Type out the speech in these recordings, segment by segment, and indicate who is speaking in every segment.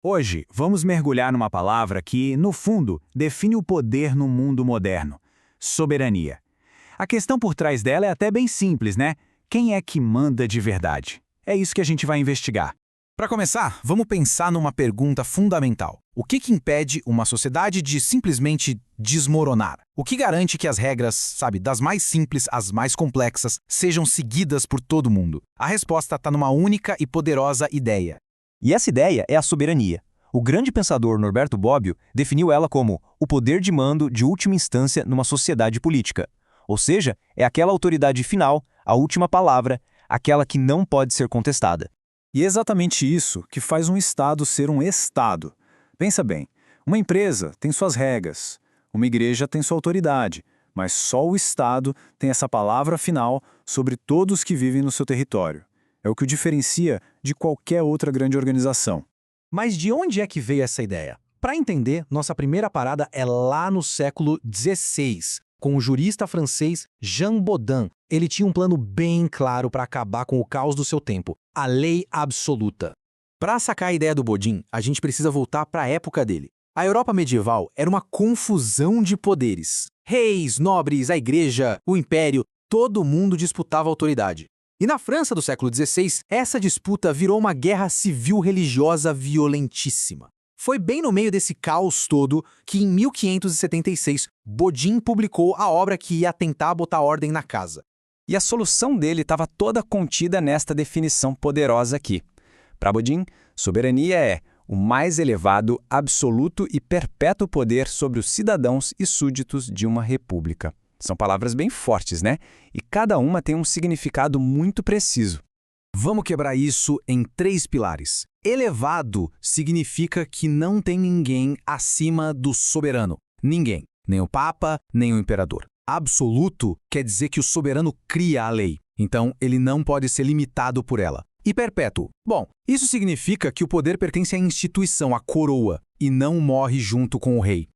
Speaker 1: Hoje, vamos mergulhar numa palavra que, no fundo, define o poder no mundo moderno: soberania. A questão por trás dela é até bem simples, né? Quem é que manda de verdade? É isso que a gente vai investigar.
Speaker 2: Para começar, vamos pensar numa pergunta fundamental. O que impede uma sociedade de simplesmente desmoronar? O que garante que as regras, das mais simples às mais complexas, sejam seguidas por todo mundo? A resposta está numa única e poderosa ideia.
Speaker 3: E essa ideia é a soberania. O grande pensador Norberto Bobbio definiu ela como o poder de mando de última instância numa sociedade política. Ou seja, é aquela autoridade final, a última palavra, aquela que não pode ser contestada.
Speaker 1: E é exatamente isso que faz um Estado ser um Estado. Pensa bem, uma empresa tem suas regras, uma igreja tem sua autoridade, mas só o Estado tem essa palavra final sobre todos que vivem no seu território. É o que o diferencia de qualquer outra grande organização.
Speaker 4: Mas de onde é que veio essa ideia? Para entender, nossa primeira parada é lá no século XVI, com o jurista francês Jean Bodin. Ele tinha um plano bem claro para acabar com o caos do seu tempo: a lei absoluta. Para sacar a ideia do Bodin, a gente precisa voltar para a época dele. A Europa medieval era uma confusão de poderes. Reis, nobres, a igreja, o império, todo mundo disputava autoridade. E na França do século XVI, essa disputa virou uma guerra civil-religiosa violentíssima. Foi bem no meio desse caos todo que, em 1576, Bodin publicou a obra que ia tentar botar ordem na casa.
Speaker 3: E a solução dele estava toda contida nesta definição poderosa aqui. Para Bodin, soberania é o mais elevado, absoluto e perpétuo poder sobre os cidadãos e súditos de uma república. São palavras bem fortes, né? E cada uma tem um significado muito preciso.
Speaker 2: Vamos quebrar isso em 3 pilares. Elevado significa que não tem ninguém acima do soberano. Ninguém. Nem o Papa, nem o Imperador. Absoluto quer dizer que o soberano cria a lei. Então, ele não pode ser limitado por ela. E perpétuo. Bom, isso significa que o poder pertence à instituição, à coroa, e não morre junto com o rei.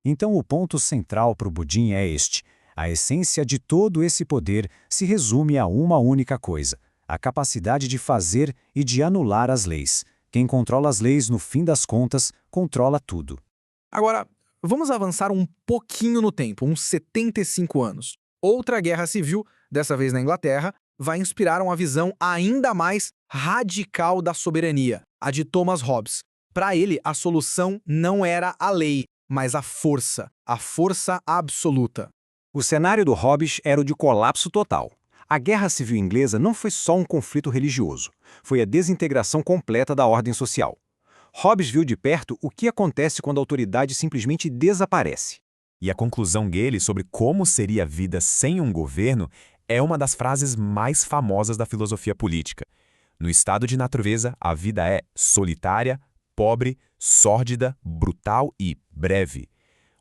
Speaker 1: Então, o ponto central para o Bodin é este. A essência de todo esse poder se resume a uma única coisa: a capacidade de fazer e de anular as leis. Quem controla as leis, no fim das contas, controla tudo.
Speaker 4: Agora, vamos avançar um pouquinho no tempo, uns 75 anos. Outra guerra civil, dessa vez na Inglaterra, vai inspirar uma visão ainda mais radical da soberania, a de Thomas Hobbes. Para ele, a solução não era a lei, mas a força absoluta.
Speaker 1: O cenário do Hobbes era o de colapso total. A Guerra Civil Inglesa não foi só um conflito religioso, foi a desintegração completa da ordem social. Hobbes viu de perto o que acontece quando a autoridade simplesmente desaparece.
Speaker 5: E a conclusão dele sobre como seria a vida sem um governo é uma das frases mais famosas da filosofia política. No estado de natureza, a vida é solitária, pobre, sórdida, brutal e breve.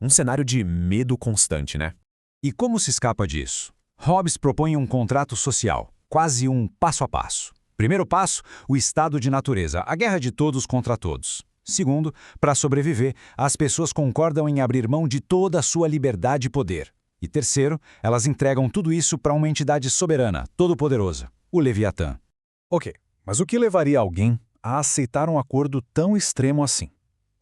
Speaker 5: Um cenário de medo constante, né?
Speaker 1: E como se escapa disso? Hobbes propõe um contrato social, quase um passo a passo. Primeiro passo, o estado de natureza, a guerra de todos contra todos. Segundo, para sobreviver, as pessoas concordam em abrir mão de toda a sua liberdade e poder. E terceiro, elas entregam tudo isso para uma entidade soberana, todo-poderosa, o Leviatã. Ok, mas o que levaria alguém a aceitar um acordo tão extremo assim?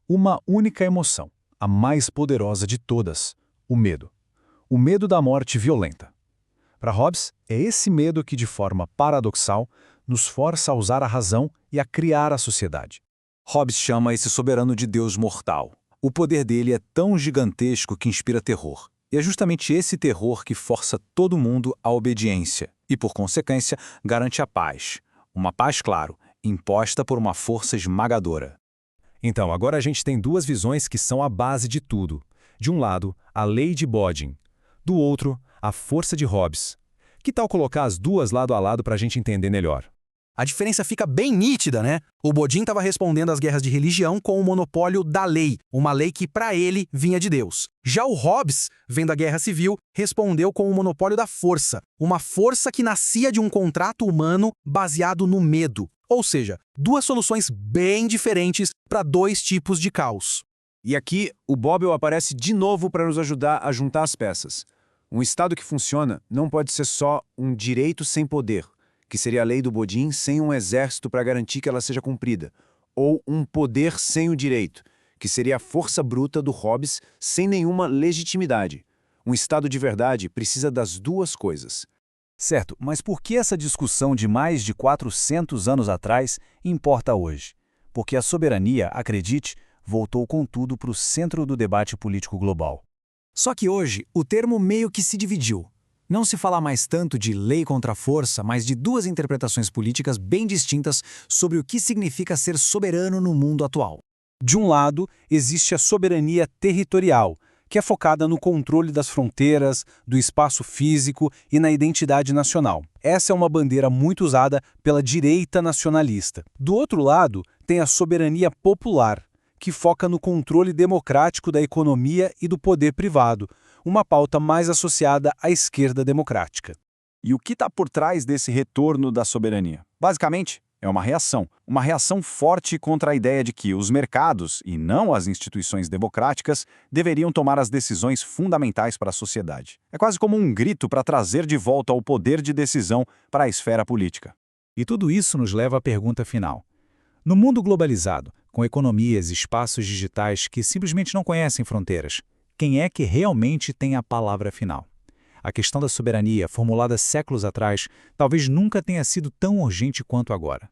Speaker 1: Uma única emoção, a mais poderosa de todas: o medo. O medo da morte violenta. Para Hobbes, é esse medo que, de forma paradoxal, nos força a usar a razão e a criar a sociedade. Hobbes chama esse soberano de Deus mortal. O poder dele é tão gigantesco que inspira terror. E é justamente esse terror que força todo mundo à obediência e, por consequência, garante a paz. Uma paz, claro, imposta por uma força esmagadora.
Speaker 5: Então, agora a gente tem duas visões que são a base de tudo. De um lado, a lei de Bodin. Do outro, a força de Hobbes. Que tal colocar as duas lado a lado para a gente entender melhor?
Speaker 4: A diferença fica bem nítida, né? O Bodin estava respondendo às guerras de religião com o monopólio da lei, uma lei que para ele vinha de Deus. Já o Hobbes, vendo a guerra civil, respondeu com o monopólio da força, uma força que nascia de um contrato humano baseado no medo. Ou seja, duas soluções bem diferentes para dois tipos de caos.
Speaker 1: E aqui, o Bobbio aparece de novo para nos ajudar a juntar as peças. Um Estado que funciona não pode ser só um direito sem poder, que seria a lei do Bodin sem um exército para garantir que ela seja cumprida,
Speaker 6: ou um poder sem o direito, que seria a força bruta do Hobbes sem nenhuma legitimidade. Um Estado de verdade precisa das duas coisas.
Speaker 3: Certo, mas por que essa discussão de mais de 400 anos atrás importa hoje? Porque a soberania, acredite, voltou com tudo para o centro do debate político global.
Speaker 2: Só que hoje, o termo meio que se dividiu. Não se fala mais tanto de lei contra a força, mas de duas interpretações políticas bem distintas sobre o que significa ser soberano no mundo atual.
Speaker 3: De um lado, existe a soberania territorial, que é focada no controle das fronteiras, do espaço físico e na identidade nacional. Essa é uma bandeira muito usada pela direita nacionalista. Do outro lado, tem a soberania popular, que foca no controle democrático da economia e do poder privado, uma pauta mais associada à esquerda democrática.
Speaker 7: E o que está por trás desse retorno da soberania? Basicamente, é uma reação forte contra a ideia de que os mercados, e não as instituições democráticas, deveriam tomar as decisões fundamentais para a sociedade. É quase como um grito para trazer de volta o poder de decisão para a esfera política.
Speaker 8: E tudo isso nos leva à pergunta final. No mundo globalizado, com economias e espaços digitais que simplesmente não conhecem fronteiras, quem é que realmente tem a palavra final? A questão da soberania, formulada séculos atrás, talvez nunca tenha sido tão urgente quanto agora.